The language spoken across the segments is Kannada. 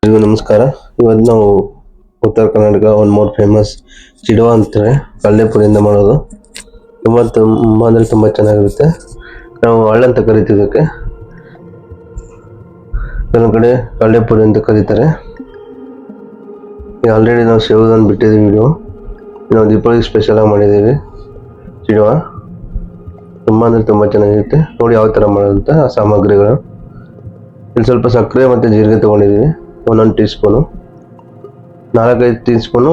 ಎಲ್ರಿಗೂ ನಮಸ್ಕಾರ. ಇವತ್ತು ನಾವು ಉತ್ತರ ಕರ್ನಾಟಕ ಒಂದು ಮೋರ್ ಫೇಮಸ್ ಚಿಡುವ ಅಂತಾರೆ, ಕಡಲೆಪುರಿಯಿಂದ ಮಾಡೋದು. ತುಂಬ ಅಂದರೆ ತುಂಬ ಚೆನ್ನಾಗಿರುತ್ತೆ. ನಾವು ಹಳ್ಳ ಅಂತ ಕರಿತಿದ್ದಕ್ಕೆ, ಕೆಲವು ಕಡೆ ಕಡಲೆಪುರಿ ಅಂತ ಕರೀತಾರೆ. ಆಲ್ರೆಡಿ ನಾವು ಸೇವುದನ್ನು ಬಿಟ್ಟಿದ್ದೀವಿ ವಿಡಿಯೋ. ನಾವು ದೀಪಾವಳಿ ಸ್ಪೆಷಲಾಗಿ ಮಾಡಿದ್ದೀವಿ ಚಿಡುವ. ತುಂಬ ಅಂದರೆ ತುಂಬ ಚೆನ್ನಾಗಿರುತ್ತೆ. ನೋಡಿ ಯಾವ ಥರ ಮಾಡೋದಂತ. ಆ ಸಾಮಗ್ರಿಗಳು: ಇಲ್ಲಿ ಸ್ವಲ್ಪ ಸಕ್ಕರೆ ಮತ್ತು ಜೀರಿಗೆ ತೊಗೊಂಡಿದ್ದೀವಿ, 1 ಟೀ ಸ್ಪೂನು. 4-5 ಟೀ ಸ್ಪೂನು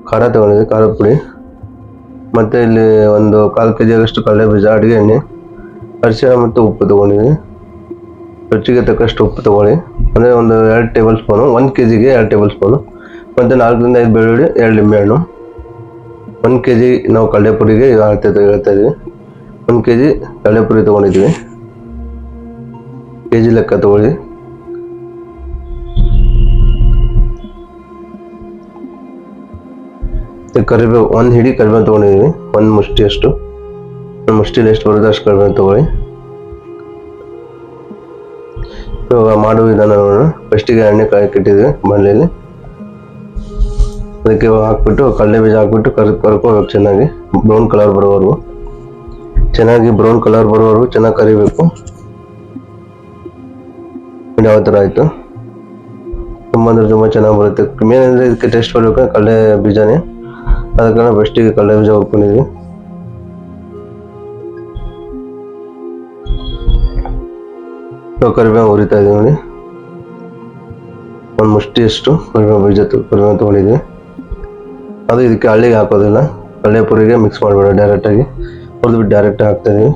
ಖಾರ ತೊಗೊಂಡಿದ್ದೀವಿ, ಖಾರದ ಪುಡಿ. ಮತ್ತು ಇಲ್ಲಿ ಒಂದು 1/4 kg ಆಗಷ್ಟು ಕಡಲೆ ಬೀಜ, ಅಡುಗೆ ಎಣ್ಣೆ, ಅರಿಶಿಣ ಮತ್ತು ಉಪ್ಪು ತೊಗೊಂಡಿದ್ದೀವಿ. ರುಚಿಗೆ ತಕ್ಕಷ್ಟು ಉಪ್ಪು ತೊಗೊಳ್ಳಿ. ಅಂದರೆ ಒಂದು 2 ಟೇಬಲ್ ಸ್ಪೂನು, 1 kgಗೆ 2 ಟೇಬಲ್ ಸ್ಪೂನು. ಮತ್ತು 4ರಿಂದ 5 ಬೆಳ್ಳುಳ್ಳಿ, 2 ಲಿಂಬೆಹಣ್ಣು. 1 kg ನಾವು ಕಡಲೆಪುರಿಗೆ ಹೇಳ್ತಾ ಇದ್ದೀವಿ. 1 kg ಕಡಲೆಪುರಿ ತೊಗೊಂಡಿದ್ದೀವಿ. kg ಲೆಕ್ಕ ತೊಗೊಳ್ಳಿ. ಕರಿಬೇವು, 1 ಹಿಡಿ ಕರಿಬೇವು ತೊಗೊಂಡಿದ್ದೀವಿ, 1 ಮುಷ್ಟಿಯಷ್ಟು. ಮುಷ್ಟಿಲಿ ಎಷ್ಟು ಬರುತ್ತೆ ಅಷ್ಟು ಕರಿಬೇವು ತೊಗೊಳ್ಳಿ. ಇವಾಗ ಮಾಡುವ ವಿಧಾನ ನೋಡೋಣ. ಫಸ್ಟಿಗೆ ಎಣ್ಣೆ ಕಾಯಕ್ಕಿಟ್ಟಿದ್ವಿ ಬಾಣಲೆಯಲ್ಲಿ. ಅದಕ್ಕೆ ಹಾಕ್ಬಿಟ್ಟು ಕಡಲೆ ಬೀಜ ಹಾಕ್ಬಿಟ್ಟು ಕರ್ಕೋಬೇಕು ಚೆನ್ನಾಗಿ, ಬ್ರೌನ್ ಕಲರ್ ಬರೋವರೆಗೂ. ಚೆನ್ನಾಗಿ ಬ್ರೌನ್ ಕಲರ್ ಬರೋವರೆಗೂ ಚೆನ್ನಾಗಿ ಕರಿಬೇಕು. ಯಾವ ಥರ ಆಯಿತು. ತುಂಬ ಅಂದರೆ ತುಂಬ ಚೆನ್ನಾಗಿ ಬರುತ್ತೆ. ಮೇನ್ ಅಂದರೆ ಇದಕ್ಕೆ ಟೇಸ್ಟ್ ಬರಬೇಕು ಕಡಲೆ ಬೀಜನೇ. ಅದಕ್ಕೆ ನಾವು ಫಸ್ಟಿಗೆ ಕಡಲೆ ಬೀಜ ಹುರ್ಕೊಂಡಿದ್ವಿ. ಕರಿಬೇವು ಹುರಿತಾ ಇದ್ದೀವಿ ನೋಡಿ. 1 ಮುಷ್ಟಿಯಷ್ಟು ಕರಿಬೇವು ತೊಗೊಂಡಿದ್ವಿ. ಅದು ಇದಕ್ಕೆ ಹಳ್ಳಿಗೆ ಹಾಕೋದಿಲ್ಲ, ಕಡಲೆಪುರಿಗೆ ಮಿಕ್ಸ್ ಮಾಡಬೇಡ, ಡೈರೆಕ್ಟಾಗಿ ಹುರಿದ್ಬಿಟ್ಟು ಡೈರೆಕ್ಟಾಗಿ ಹಾಕ್ತಾಯಿದ್ದೀವಿ.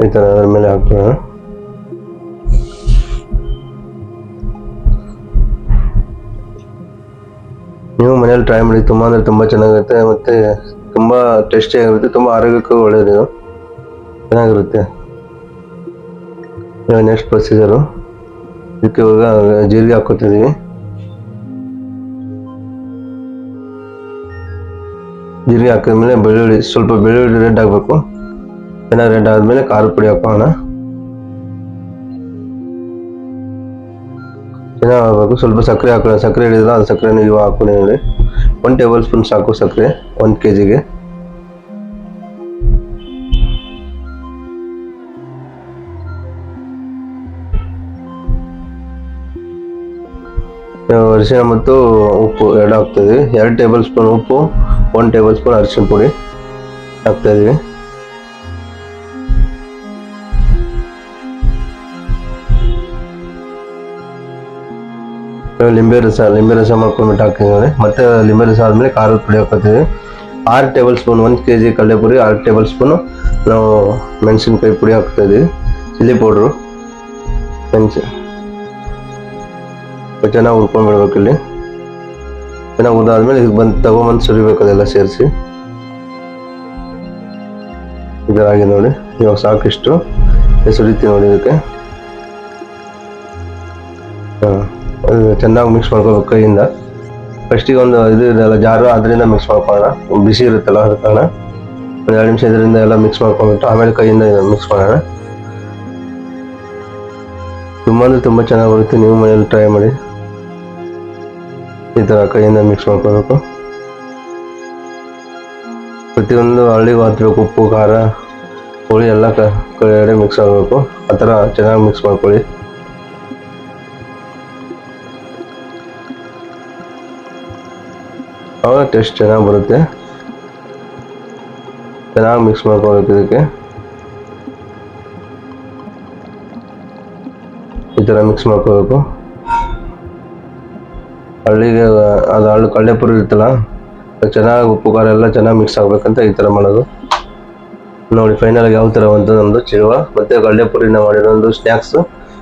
ಈ ಥರ ಅದ್ರ ಮೇಲೆ ಹಾಕ್ಬಿಡೋಣ. ನೀವು ಮನೇಲಿ ಟ್ರೈ ಮಾಡಿ, ತುಂಬ ಅಂದರೆ ತುಂಬ ಚೆನ್ನಾಗಿರುತ್ತೆ. ಮತ್ತು ತುಂಬ ಟೇಸ್ಟಿಯಾಗಿರುತ್ತೆ, ತುಂಬ ಆರೋಗ್ಯಕ್ಕೂ ಒಳ್ಳೆಯದು, ಚೆನ್ನಾಗಿರುತ್ತೆ. ಇವಾಗ ನೆಕ್ಸ್ಟ್ ಪ್ರೊಸೀಜರು, ಇದಕ್ಕೆ ಇವಾಗ ಜೀರಿಗೆ ಹಾಕ್ಕೊತಿದ್ದೀವಿ. ಜೀರಿಗೆ ಹಾಕಿದ್ಮೇಲೆ ಸ್ವಲ್ಪ ಬೆಳ್ಳುಳ್ಳಿ ರೆಡ್ ಆಗಬೇಕು. ಚೆನ್ನಾಗಿ ರೆಡ್ ಆದಮೇಲೆ ಖಾರದ ಪುಡಿ ಹಾಕೋಣ. ಚೆನ್ನಾಗಿ ಹಾಕಬೇಕು. ಸ್ವಲ್ಪ ಸಕ್ಕರೆ ಹಾಕೋಣ. ಸಕ್ಕರೆ ಹಿಡಿದಿಲ್ಲ, ಅದು ಸಕ್ಕರೆ ನೀವು ಹಾಕೊಂಡು ನೋಡಿ. 1 ಟೇಬಲ್ ಸ್ಪೂನ್ ಸಾಕು ಸಕ್ಕರೆ 1 kgಗೆ. ಅರಿಶಿಣ ಮತ್ತು ಉಪ್ಪು 2 ಹಾಕ್ತಾಯಿದ್ವಿ. 2 ಟೇಬಲ್ ಸ್ಪೂನ್ ಉಪ್ಪು, 1 ಟೇಬಲ್ ಸ್ಪೂನ್ ಅರಿಶಿಣ ಪುಡಿ ಹಾಕ್ತಾಯಿದ್ವಿ. ಲಿಂಬೆ ರಸ ಮಾಡ್ಕೊಂಡ್ಬಿಟ್ಟು ಹಾಕ್ತಿದ್ದೀವಿ. ಮತ್ತೆ ಲಿಂಬೆ ರಸ ಆದಮೇಲೆ ಖಾರದ ಪುಡಿ ಹಾಕೋತೀವಿ. 6 ಟೇಬಲ್ ಸ್ಪೂನ್, 1 kg ಕಡಲೆಪುರಿ 6 ಟೇಬಲ್ ಸ್ಪೂನು ನಾವು ಮೆಣಸಿನ್ಕಾಯಿ ಪುಡಿ ಹಾಕ್ತಾಯಿದ್ದೀವಿ. ಚಿಲ್ಲಿ ಪೌಡ್ರು, ಚೆನ್ನಾಗಿ ಹುರ್ಕೊಂಡ್ಬಿಡ್ಬೇಕು. ಇಲ್ಲಿ ಚೆನ್ನಾಗಿ ಹುರಿದಾದ್ಮೇಲೆ ಇದಕ್ಕೆ ತಗೊಂಬಂದು ಸುರಿಬೇಕು, ಅದೆಲ್ಲ ಸೇರಿಸಿ. ಇದರಾಗಿ ನೋಡಿ. ಇವಾಗ ಸಾಕಿಷ್ಟು ಸುರಿತೀವಿ ನೋಡಿ ಇದಕ್ಕೆ. ಚೆನ್ನಾಗಿ ಮಿಕ್ಸ್ ಮಾಡ್ಕೋಬೇಕು ಕೈಯಿಂದ. ಫಸ್ಟಿಗೆ ಒಂದು ಇದು ಇದೆಲ್ಲ ಜಾರು, ಅದರಿಂದ ಮಿಕ್ಸ್ ಮಾಡ್ಕೊಳ್ಳೋಣ. ಬಿಸಿ ಇರುತ್ತಲ್ಲ, ಅದ ಕಾರಣ ಒಂದು 2 ನಿಮಿಷ ಇದರಿಂದ ಎಲ್ಲ ಮಿಕ್ಸ್ ಮಾಡ್ಕೊಂಡ್ಬಿಟ್ಟು ಆಮೇಲೆ ಕೈಯಿಂದ ಮಿಕ್ಸ್ ಮಾಡೋಣ. ತುಂಬ ಅಂದರೆ ತುಂಬ ಚೆನ್ನಾಗಿ ಬರುತ್ತೆ. ನೀವು ಮನೇಲಿ ಟ್ರೈ ಮಾಡಿ. ಈ ಥರ ಕೈಯಿಂದ ಮಿಕ್ಸ್ ಮಾಡ್ಕೋಬೇಕು. ಪ್ರತಿಯೊಂದು ಹಳ್ಳಿಗೂ ಹತ್ತಬೇಕು. ಉಪ್ಪು, ಖಾರ, ಹುಳಿ ಎಲ್ಲ ಕಡೆ ಮಿಕ್ಸ್ ಆಗಬೇಕು. ಆ ಥರ ಚೆನ್ನಾಗಿ ಮಿಕ್ಸ್ ಮಾಡ್ಕೊಳ್ಳಿ. ಆವಾಗ ಟೇಸ್ಟ್ ಚೆನ್ನಾಗಿ ಬರುತ್ತೆ. ಚೆನ್ನಾಗಿ ಮಿಕ್ಸ್ ಮಾಡ್ಕೋಬೇಕು ಇದಕ್ಕೆ. ಈ ಥರ ಮಿಕ್ಸ್ ಮಾಡ್ಕೋಬೇಕು. ಹಳ್ಳಿಗೆ ಅದು ಕಡಲೆಪುರಿ ಇರುತ್ತಲ್ಲ, ಚೆನ್ನಾಗಿ ಉಪ್ಪು ಖಾರ ಎಲ್ಲ ಚೆನ್ನಾಗಿ ಮಿಕ್ಸ್ ಆಗಬೇಕಂತ ಈ ಥರ ಮಾಡೋದು ನೋಡಿ. ಫೈನಲಾಗಿ ಯಾವ ಥರ ಬಂತು ನಮ್ಮದು ಚಿಡುವ ಮತ್ತು ಕಡಲೆಪುರಿನ ಮಾಡಿರೋ ಒಂದು ಸ್ನ್ಯಾಕ್ಸ್.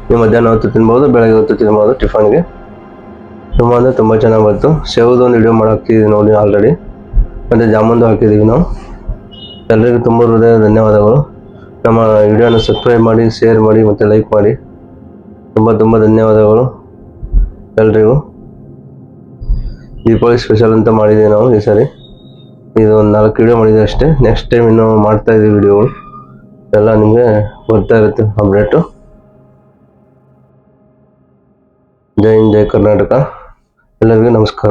ನೀವು ಮಧ್ಯಾಹ್ನ ಹೊತ್ತು ತಿನ್ಬೋದು, ಬೆಳಗ್ಗೆ ಹೊತ್ತು ತಿನ್ಬೋದು ಟಿಫನ್ಗೆ. ತುಂಬ ಅಂದರೆ ತುಂಬ ಚೆನ್ನಾಗಿ ಬಂತು. ಸೇವುದು ಒಂದು ವಿಡಿಯೋ ಹಾಕ್ತಿದ್ದೀವಿ ನೋಡಿ ಆಲ್ರೆಡಿ. ಮತ್ತು ಜಾಮೂನ್ದು ಹಾಕಿದ್ದೀವಿ ನಾವು. ಎಲ್ಲರಿಗೂ ತುಂಬ ಹೃದಯ ಧನ್ಯವಾದಗಳು. ನಮ್ಮ ವಿಡಿಯೋನ ಸಬ್ಸ್ಕ್ರೈಬ್ ಮಾಡಿ, ಶೇರ್ ಮಾಡಿ ಮತ್ತು ಲೈಕ್ ಮಾಡಿ. ತುಂಬ ಧನ್ಯವಾದಗಳು ಎಲ್ರಿಗೂ. ದೀಪಾವಳಿ ಸ್ಪೆಷಲ್ ಅಂತ ಮಾಡಿದ್ದೀವಿ ನಾವು ಈ ಸಾರಿ. ಇದು ಒಂದು 4 ವಿಡಿಯೋ ಮಾಡಿದೆ ಅಷ್ಟೇ. ನೆಕ್ಸ್ಟ್ ಟೈಮ್ ಇನ್ನೂ ಮಾಡ್ತಾ ಇದ್ದೀವಿ ವಿಡಿಯೋಗಳು ಎಲ್ಲ ನಿಮಗೆ ಬರ್ತಾ ಇರುತ್ತೆ ಅಪ್ಡೇಟು. ಜೈ ಹಿಂದ್, ಜೈ ಕರ್ನಾಟಕ. ಎಲ್ಲರಿಗೂ ನಮಸ್ಕಾರ.